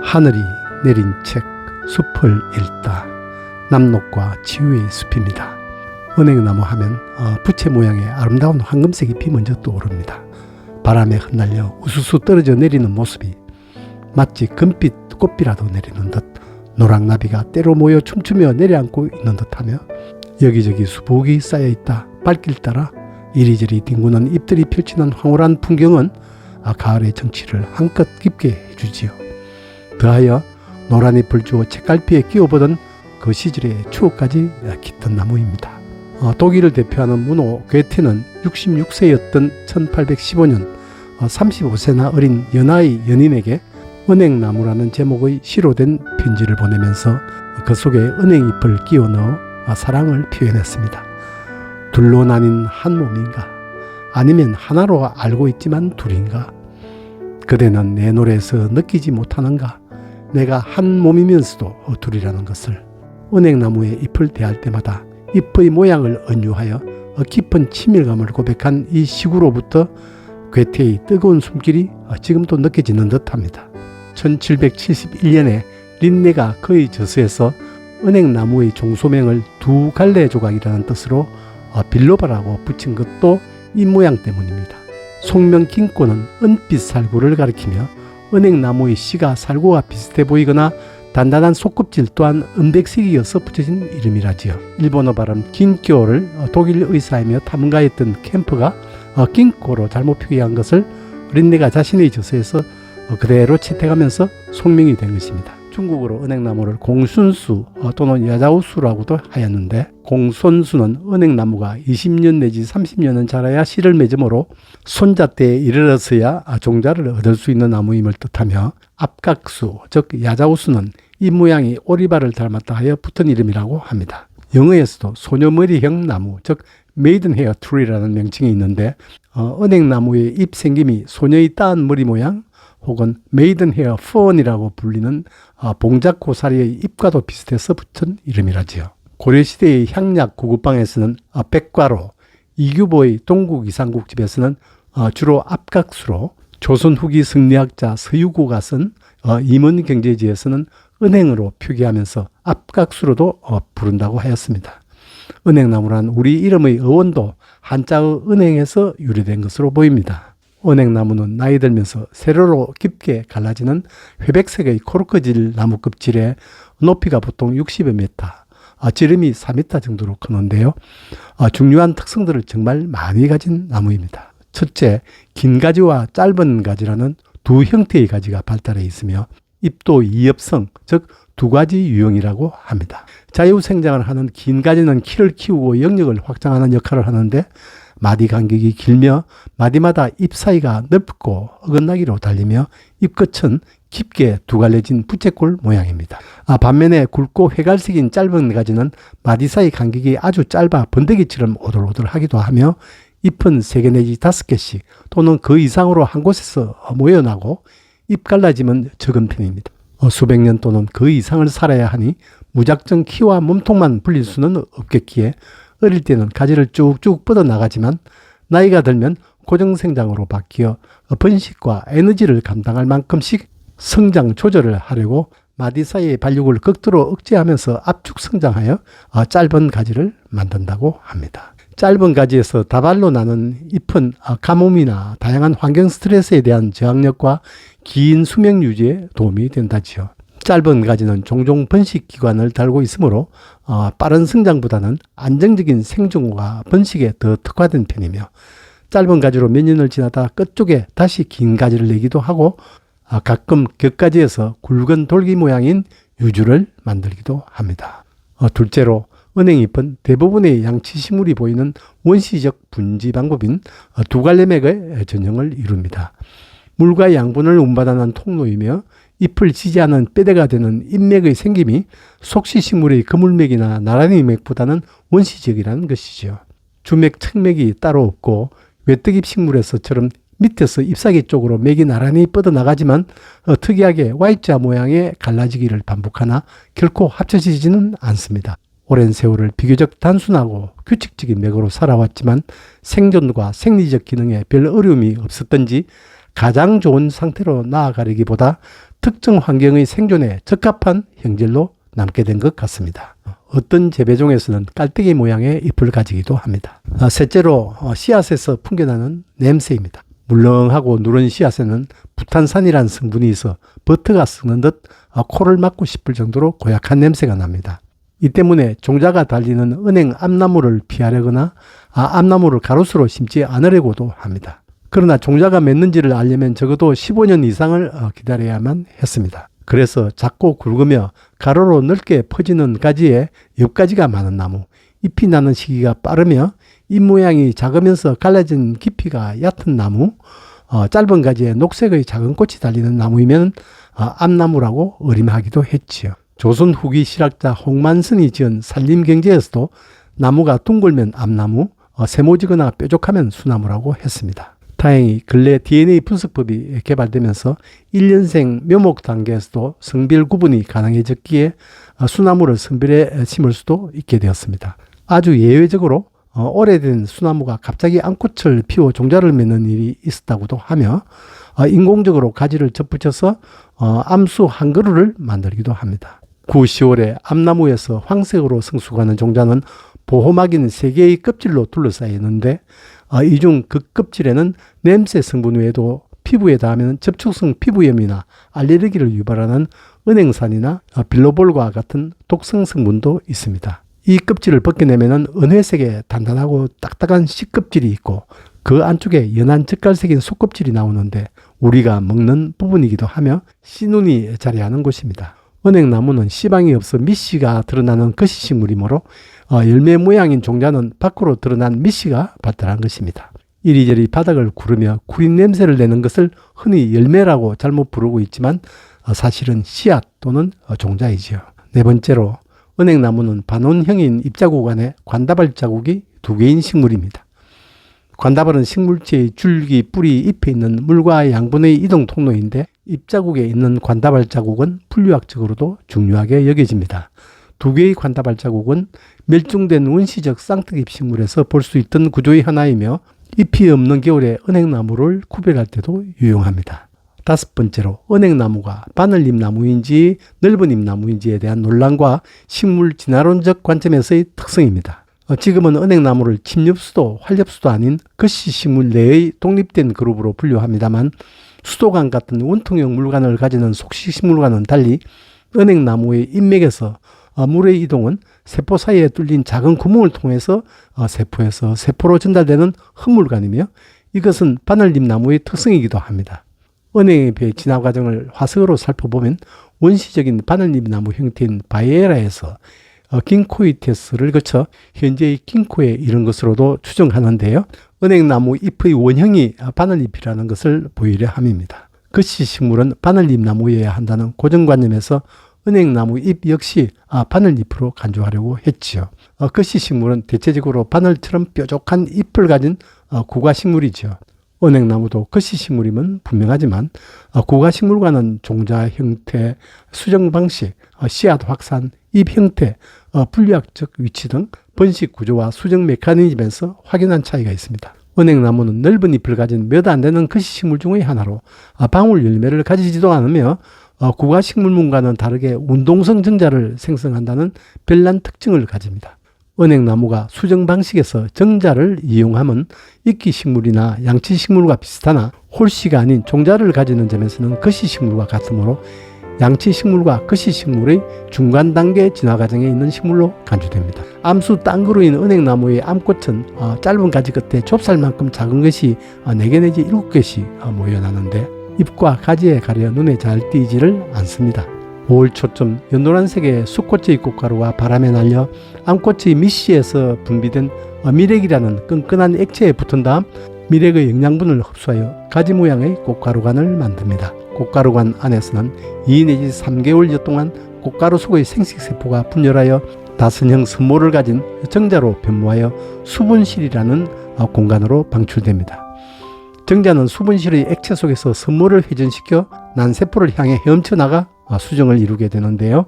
하늘이 내린 책 숲을 읽다. 남록과 치유의 숲입니다. 은행나무 하면 부채 모양의 아름다운 황금색 잎이 먼저 떠오릅니다. 바람에 흩날려 우수수 떨어져 내리는 모습이 마치 금빛 꽃비라도 내리는 듯 노랑나비가 때로 모여 춤추며 내려앉고 있는 듯하며 여기저기 수북이 쌓여있다. 발길 따라 이리저리 뒹구는 잎들이 펼치는 황홀한 풍경은 가을의 정취를 한껏 깊게 해주지요. 더하여 노란 잎을 주어 책갈피에 끼워보던 그 시절의 추억까지 깃든 나무입니다. 독일을 대표하는 문호 괴테는 66세였던 1815년 35세나 어린 연하의 연인에게 은행나무라는 제목의 시로 된 편지를 보내면서 그 속에 은행잎을 끼워 넣어 사랑을 표현했습니다. 둘로 나뉜 한 몸인가? 아니면 하나로 알고 있지만 둘인가? 그대는 내 노래에서 느끼지 못하는가? 내가 한 몸이면서도 둘이라는 것을. 은행나무의 잎을 대할 때마다 잎의 모양을 은유하여 깊은 친밀감을 고백한 이 시구로부터 괴테의 뜨거운 숨길이 지금도 느껴지는 듯합니다. 1771년에 린네가 그의 저서에서 은행나무의 종소명을 두 갈래 조각이라는 뜻으로 빌로바라고 붙인 것도 이 모양 때문입니다. 속명 긴꼬는 은빛 살구를 가리키며 은행나무의 씨가 살구와 비슷해 보이거나 단단한 속껍질 또한 은백색이어서 붙여진 이름이라지요. 일본어 발음 긴꼬를 독일 의사이며 탐가했던 캠프가 긴꼬로 잘못 표기한 것을 린네가 자신의 저서에서 그대로 채택하면서 속명이 된 것입니다. 중국어로 은행나무를 공순수 또는 야자우수라고도 하였는데, 공손수는 은행나무가 20년 내지 30년은 자라야 씨를 맺으므로 손자 때에 이르러서야 종자를 얻을 수 있는 나무임을 뜻하며, 앞각수 즉 야자우수는 이 모양이 오리발을 닮았다 하여 붙은 이름이라고 합니다. 영어에서도 소녀머리형 나무 즉 메이든헤어 트리라는 명칭이 있는데, 은행나무의 잎 생김이 소녀의 따은 머리 모양 혹은 메이든헤어 펀이라고 불리는 봉작고사리의 잎과도 비슷해서 붙은 이름이라지요. 고려시대의 향약 구급방에서는 백과로, 이규보의 동국이상국집에서는 주로 앞각수로, 조선 후기 승리학자 서유구가 쓴 임원경제지에서는 은행으로 표기하면서 앞각수로도 부른다고 하였습니다. 은행나무란 우리 이름의 어원도 한자의 은행에서 유래된 것으로 보입니다. 은행나무는 나이 들면서 세로로 깊게 갈라지는 회백색의 코르크질 나무 껍질에 높이가 보통 60여 미터, 지름이 4미터 정도로 크는데요. 중요한 특성들을 정말 많이 가진 나무입니다. 첫째, 긴 가지와 짧은 가지라는 두 형태의 가지가 발달해 있으며 잎도 이엽성, 즉 두 가지 유형이라고 합니다. 자유생장을 하는 긴 가지는 키를 키우고 영역을 확장하는 역할을 하는데, 마디 간격이 길며 마디마다 잎 사이가 넓고 어긋나기로 달리며 잎끝은 깊게 두 갈래진 부채꼴 모양입니다. 반면에 굵고 회갈색인 짧은 가지는 마디 사이 간격이 아주 짧아 번데기처럼 오돌오돌하기도 하며 잎은 3개 내지 5개씩 또는 그 이상으로 한 곳에서 모여나고 잎 갈라짐은 적은 편입니다. 수백 년 또는 그 이상을 살아야 하니 무작정 키와 몸통만 불릴 수는 없겠기에 어릴 때는 가지를 쭉쭉 뻗어나가지만 나이가 들면 고정생장으로 바뀌어 번식과 에너지를 감당할 만큼씩 성장 조절을 하려고 마디 사이의 발육을 극도로 억제하면서 압축 성장하여 짧은 가지를 만든다고 합니다. 짧은 가지에서 다발로 나는 잎은 가뭄이나 다양한 환경 스트레스에 대한 저항력과 긴 수명 유지에 도움이 된다지요. 짧은 가지는 종종 번식 기관을 달고 있으므로 빠른 성장보다는 안정적인 생존과 번식에 더 특화된 편이며, 짧은 가지로 몇 년을 지나다 끝쪽에 다시 긴 가지를 내기도 하고 가끔 격가지에서 굵은 돌기 모양인 유주를 만들기도 합니다. 둘째로 은행잎은 대부분의 양치식물이 보이는 원시적 분지 방법인 두 갈래 맥의 전형을 이룹니다. 물과 양분을 운반하는 통로이며 잎을 지지하는 뼈대가 되는 잎맥의 생김이 속시식물의 그물맥이나 나란히 맥보다는 원시적이라는 것이죠. 주맥, 측맥이 따로 없고 외떡잎 식물에서처럼 밑에서 잎사귀 쪽으로 맥이 나란히 뻗어나가지만 특이하게 Y자 모양의 갈라지기를 반복하나 결코 합쳐지지는 않습니다. 오랜 세월을 비교적 단순하고 규칙적인 맥으로 살아왔지만 생존과 생리적 기능에 별 어려움이 없었던지 가장 좋은 상태로 나아가려기보다 특정 환경의 생존에 적합한 형질로 남게 된 것 같습니다. 어떤 재배종에서는 깔때기 모양의 잎을 가지기도 합니다. 셋째로 씨앗에서 풍겨나는 냄새입니다. 물렁하고 누런 씨앗에는 부탄산이라는 성분이 있어 버터가 썩는 듯 코를 막고 싶을 정도로 고약한 냄새가 납니다. 이 때문에 종자가 달리는 은행 암나무를 피하려거나 암나무를 가로수로 심지 않으려고도 합니다. 그러나 종자가 맺는지를 알려면 적어도 15년 이상을 기다려야만 했습니다. 그래서 작고 굵으며 가로로 넓게 퍼지는 가지에 엽가지가 많은 나무, 잎이 나는 시기가 빠르며 잎 모양이 작으면서 갈라진 깊이가 얕은 나무, 짧은 가지에 녹색의 작은 꽃이 달리는 나무이면 암나무라고 어림하기도 했지요. 조선 후기 실학자 홍만선이 지은 산림경제에서도 나무가 둥글면 암나무, 세모지거나 뾰족하면 수나무라고 했습니다. 다행히 근래 DNA 분석법이 개발되면서 1년생 묘목 단계에서도 성별 구분이 가능해졌기에 수나무를 선별해 심을 수도 있게 되었습니다. 아주 예외적으로 오래된 수나무가 갑자기 암꽃을 피워 종자를 맺는 일이 있었다고도 하며 인공적으로 가지를 접붙여서 암수 한 그루를 만들기도 합니다. 9, 10월에 암나무에서 황색으로 성숙하는 종자는 보호막인 3개의 껍질로 둘러싸여 있는데 이 중 그 껍질에는 냄새 성분 외에도 피부에 닿으면 접촉성 피부염이나 알레르기를 유발하는 은행산이나 빌로볼과 같은 독성 성분도 있습니다. 이 껍질을 벗겨내면 은회색의 단단하고 딱딱한 씨껍질이 있고 그 안쪽에 연한 젓갈색인 속껍질이 나오는데 우리가 먹는 부분이기도 하며 씨눈이 자리하는 곳입니다. 은행나무는 씨방이 없어 밑씨가 드러나는 거시식물이므로 열매 모양인 종자는 밖으로 드러난 밑씨가 발달한 것입니다. 이리저리 바닥을 구르며 구린 냄새를 내는 것을 흔히 열매라고 잘못 부르고 있지만 사실은 씨앗 또는 종자이지요. 네 번째로 은행나무는 반원형인 잎자국 안에 관다발 자국이 2개인 식물입니다. 관다발은 식물체의 줄기, 뿌리, 잎에 있는 물과 양분의 이동 통로인데 잎자국에 있는 관다발 자국은 분류학적으로도 중요하게 여겨집니다. 2개의 관다발 자국은 멸종된 원시적 쌍특잎 식물에서 볼 수 있던 구조의 하나이며 잎이 없는 겨울에 은행나무를 구별할 때도 유용합니다. 5번째로 은행나무가 바늘잎 나무인지 넓은 잎 나무인지에 대한 논란과 식물 진화론적 관점에서의 특성입니다. 지금은 은행나무를 침엽수도 활엽수도 아닌 거시식물 내의 독립된 그룹으로 분류합니다만 수도관 같은 원통형 물관을 가지는 속식식물과는 달리 은행나무의 잎맥에서 물의 이동은 세포 사이에 뚫린 작은 구멍을 통해서 세포에서 세포로 전달되는 흡물관이며 이것은 바늘잎 나무의 특성이기도 합니다. 은행잎의 진화 과정을 화석으로 살펴보면 원시적인 바늘잎 나무 형태인 바이에라에서 긴코이테스를 거쳐 현재의 긴코에 이른 것으로도 추정하는데요. 은행나무 잎의 원형이 바늘잎이라는 것을 보이려 함입니다. 거시식물은 바늘잎 나무여야 한다는 고정관념에서 은행나무 잎 역시 바늘잎으로 간주하려고 했지요. 거시식물은 대체적으로 바늘처럼 뾰족한 잎을 가진 구가식물이죠. 은행나무도 거시식물임은 분명하지만 구가식물과는 종자 형태, 수정 방식, 씨앗 확산, 잎 형태, 분류학적 위치 등 번식 구조와 수정 메커니즘에서 확연한 차이가 있습니다. 은행나무는 넓은 잎을 가진 몇 안 되는 거시식물 중의 하나로 방울 열매를 가지지도 않으며 구가식물문과는 다르게 운동성 정자를 생성한다는 별난 특징을 가집니다. 은행나무가 수정 방식에서 정자를 이용하면 이끼식물이나 양치식물과 비슷하나 홀씨가 아닌 종자를 가지는 점에서는 거시식물과 같으므로 양치식물과 거시식물의 중간 단계 진화 과정에 있는 식물로 간주됩니다. 암수 딴그루인 은행나무의 암꽃은 짧은 가지 끝에 좁쌀만큼 작은 것이 4개 내지 7개씩 모여나는데 잎과 가지에 가려 눈에 잘 띄지를 않습니다. 5월 초쯤 연노란색의 수꽃의 꽃가루가 바람에 날려 암꽃의 밑씨에서 분비된 미렉이라는 끈끈한 액체에 붙은 다음 미렉의 영양분을 흡수하여 가지 모양의 꽃가루관을 만듭니다. 꽃가루관 안에서는 2 내지 3개월여 동안 꽃가루 속의 생식세포가 분열하여 다선형 선모를 가진 정자로 변모하여 수분실이라는 공간으로 방출됩니다. 정자는 수분실의 액체 속에서 선모를 회전시켜 난세포를 향해 헤엄쳐 나가 수정을 이루게 되는데요.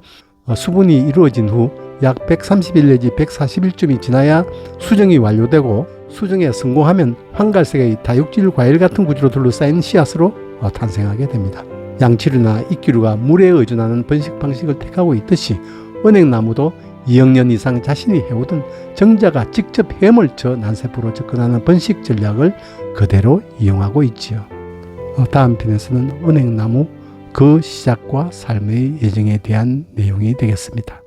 수분이 이루어진 후 약 130일 내지 140일쯤이 지나야 수정이 완료되고 수정에 성공하면 황갈색의 다육질 과일 같은 구조로 둘러싸인 씨앗으로 탄생하게 됩니다. 양치류나 이끼류가 물에 의존하는 번식 방식을 택하고 있듯이 은행나무도 2억 년 이상 자신이 해오던 정자가 직접 햄을 쳐 난세포로 접근하는 번식 전략을 그대로 이용하고 있지요. 다음 편에서는 은행나무 그 시작과 삶의 예정에 대한 내용이 되겠습니다.